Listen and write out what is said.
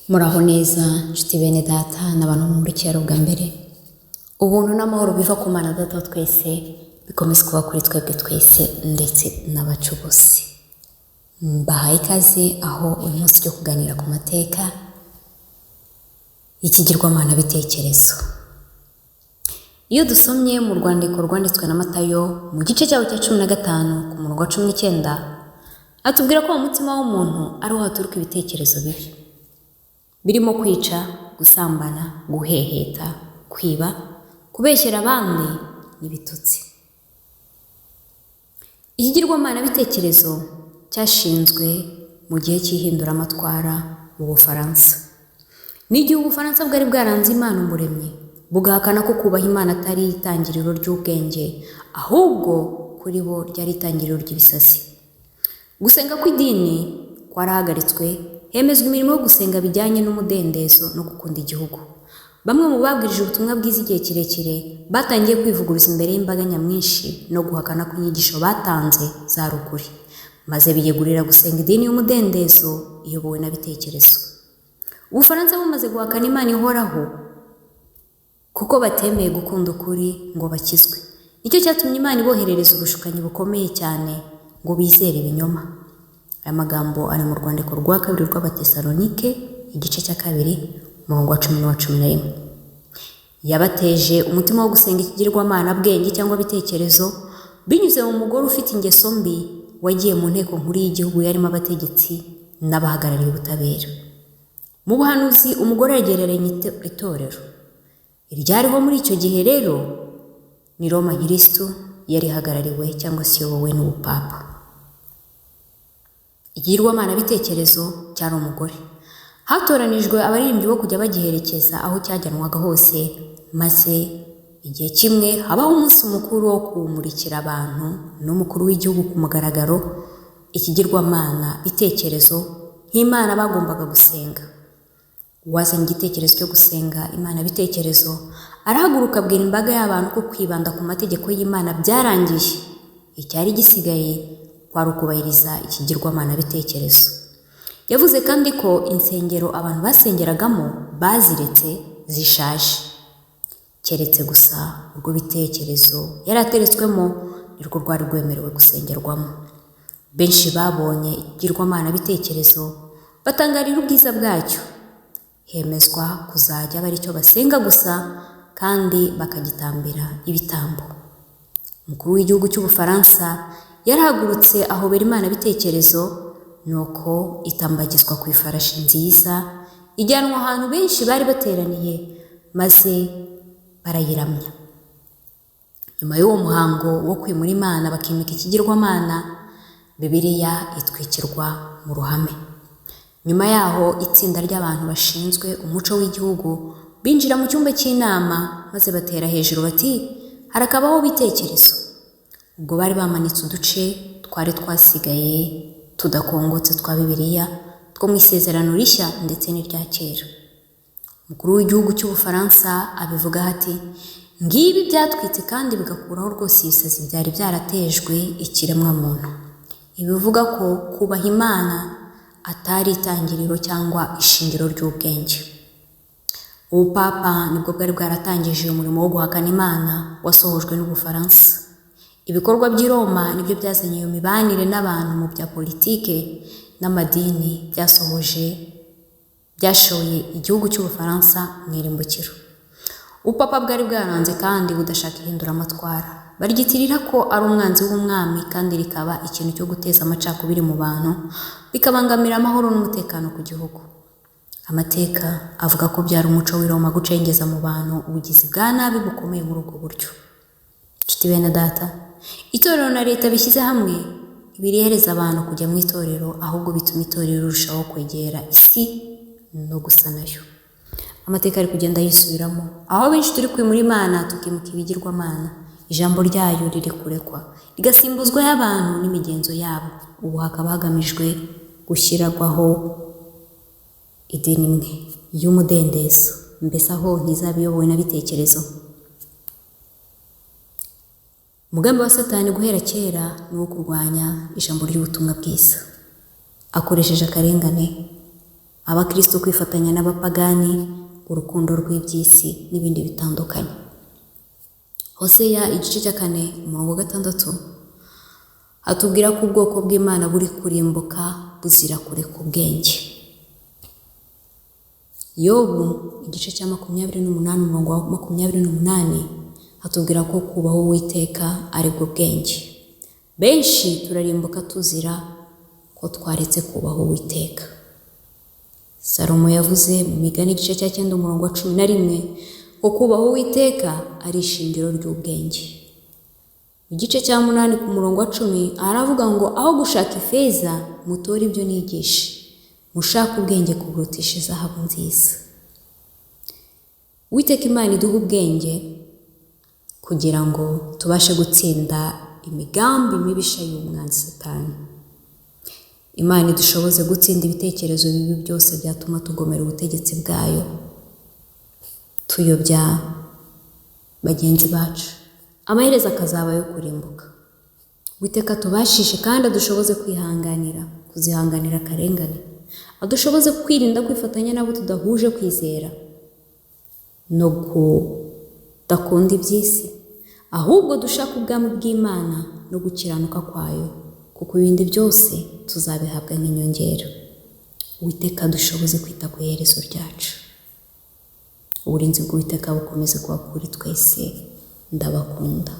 Muraho neza nshuti bene data n'abantu muri cyaro bwa mbere. Ubuntu n'amahoro biva ku Mana Data wa twese bikomeza kuba kuri twebwe twese ndetse n'abacu bose. Mbahaye ikaze aho uyu munsi cyo kuganira ku mateka y'ikigirwamana bitekerezo. Iyo dusomye mu rwandiko rwanditswe na Matayo mu gice cyawo cya 15 ku murongo wa 19 atubwira ko mu mutima w'umuntu ari ho haturuka ibitekerezo bibi birimo kwica, gusambana, guheheta, kwiba, kubeshyera abandi n'ibitutsi. Ikigirwamana bitekerezo cyashinzwe mu gihe cy'ihinduramatwara mu Bufaransa. N'igihe Ubufaransa bwari bwaranze Imana Umuremyi, bugahakana ko kubaha Imana atari itangiriro ry'ubwenge, ahubwo kuri bo ryari itangiriro ry'ibisazi. Gusenga kw'idini kwarahagaritswe, hemezwa imirimo yo gusenga bijyanye n'umudendezo no gukunda igihugu. Bamwe mu babwirije ubutumwa bwiza igihe kirekire batangiye kwivuguruza imbere y'imbaga nyamwinshi no guhakana ko inyigisho batanze zari ukuri, maze biyegurira gusenga idini y'umudendezo iyobowe na bitekerezo. Ubufaransa bumaze guhakana Imana ihoraho kuko batemeye gukunda ukuri ngo bakizwe. Nicyo cyatumye Imana iboherereza ubushukanyi bukomeye cyane ngo bizere ibinyoma. Aya magambo ari mu rwandiko rwa kabiri rw'Abatesalonike igice cya 2 umurongo wa 10 n'uwa 11. Yabateje umutima wo gusenga ikigirwamana bwenge cyangwa bitekerezo binyuze mu mugore ufite ingeso mbi wagiye mu nteko nkuru y'igihugu yarimo abategetsi n'abahagarariye ubutabera. Mu buhanuzi umugore yagereranya itorero. Iryariho muri icyo gihe rero ni Roma Kristo yari hagarariwe cyangwa se yobowe n'ubupapa. Ikigirwamana bitekerezo cyari umugore. Hatoranijwe abaririmbyi bo kujya bagiherekeza aho cyajyanwaga hose, maze igihe kimwe habaho umunsi mukuru wo kumurikira abantu n'umukuru w'igihugu ku mugaragaro ikigirwamana bitekerezo nk'Imana bagombaga gusenga. Uwazanye igitekerezo cyo gusenga Imana bitekerezo arahaguruka abwira imbaga y'abantu ko kwibanda ku mategeko y'Imana byarangiye, icyari gisigaye kwari ukubahiriza ikigirwamana bitekerezo. Yavuze kandi ko insengero abantu basengeragamo baziretse zishaje, keretse gusa urwo bitekerezo yarateretswemo nirwo rwari rwemerewe gusengerwamo. Benshi babonye ikigirwamana bitekerezo batangarira ubwiza bwacyo, hemezwa kuzajya bari cyo basenga gusa kandi bakagitambira ibitambo. Umukuru w'igihugu cy'Ubufaransa yarahagurutse ahobera Imana bitekerezo, nuko itambagizwa ku ifarashi nziza ijyanwa ahantu benshi bari bateraniye, maze barayiramya. Nyuma y'uwo muhango wo kwimura Imana bakimika ikigirwamana, Bibiliya itwikirwa mu ruhame. Nyuma yaho itsinda ry'abantu bashinzwe umuco w'igihugu binjira mu cyumba cy'inama, maze batera hejuru bati harakabaho bitekerezo. Ubwo bari bamanitse uduce twari twasigaye tudakongotse twa Bibiliya two mu Isezerano Rishya ndetse n'irya kera. Umukuru w'igihugu cy'Ubufaransa abivuga ati ngibi byatwitse kandi bigakuraho rwose ibisazi byari byaratejwe ikiremwa muntu. Ibivuga ko kubaha Imana atari itangiriro cyangwa ishingiro ry'ubwenge. Ubupapa nibwo bwari bwaratangije umurimo wo guhakana Imana wasohojwe n'Ubufaransa. Ibikorwa by'i Roma nibyo byazanye iyo mibanire n'abantu mu bya politike n'amadini byashoye igihugu cy'Ubufaransa mu irimbukiro. Ubupapa bwari bwaranze kandi budashaka ihinduramatwara, baryitirira ko ari umwanzi w'umwami kandi rikaba ikintu cyo guteza amacakubiri mu bantu, bikabangamira amahoro n'umutekano ku gihugu. Amateka avuga ko byari umuco w'i Roma gucengeza mu bantu ubugizi bwa nabi bukomeye muri ubwo buryo. Nshuti bene data, itorero na leta bishyize hamwe birihereza abantu kujya mu itorero, ahubwo bituma itorero rirushaho kwegera isi no gusa nayo. Amateka ari kugenda yisubiramo, aho benshi turi kwimura Imana tukimuka ibigirwamana. Ijambo ryayo riri kurekwa rigasimbuzwa y'abantu n'imigenzo yabo. Ubu hakaba hagamijwe gushyirwaho idini imwe y'umudendezo, mbese aho ntizaba iyobowe na bitekerezo. Umugambi wa Satani guhera kera ni uwo kurwanya ijambo ry'ubutumwa bwiza. Akoresheje akarengane, abakristo kwifatanya n'abapagani, urukundo rw'iby'isi n'ibindi bitandukanye. Hoseya igice cya 4 umurongo wa 6 atubwira ko ubwoko bw'Imana buri kurimbuka buzira kureka ubwenge. Yobu igice cya 28 umurongo wa 28 atubwira ko kubaho Uwiteka ari bwo bwenge. Benshi turarimbuka tuzira ko twaretse kubaho Uwiteka. Salomo yavuze mu Migani igice cya 9 umurongo wa 11 ko kubaho Uwiteka ari ishingiro ry'ubwenge. Igice cya 8 ku murongo wa 10 aravuga ngo aho gushaka ifeza mutore ibyo nigisha, mushaka ubwenge kuburutisha izahabu nziza. Uwiteka Imana iduha ubwenge kugira ngo tubashe gutsinda imigambi mibisha y'umwanzi Satani. Imana idushoboze gutsinda ibitekerezo bibi byose byatuma tugomera ubutegetsi bwayo, tuyobya bagenzi bacu, amaherezo akazaba yo kurimbuka. Uwiteka tubashishe kandi adushoboze kuzihanganira akarengane, adushoboze kwirinda kwifatanya nabo tudahuje kwizera no kudakunda iby'isi, ahubwo dushaka ubwami bw'Imana no gukiranuka kwayo, kuko ibindi byose tuzabihabwa nk'inyongera. Uwiteka dushoboze kwita ku iherezo ryacu. Uburinzi bw'Uwiteka bukomeze kuba kuri twese. Ndabakunda.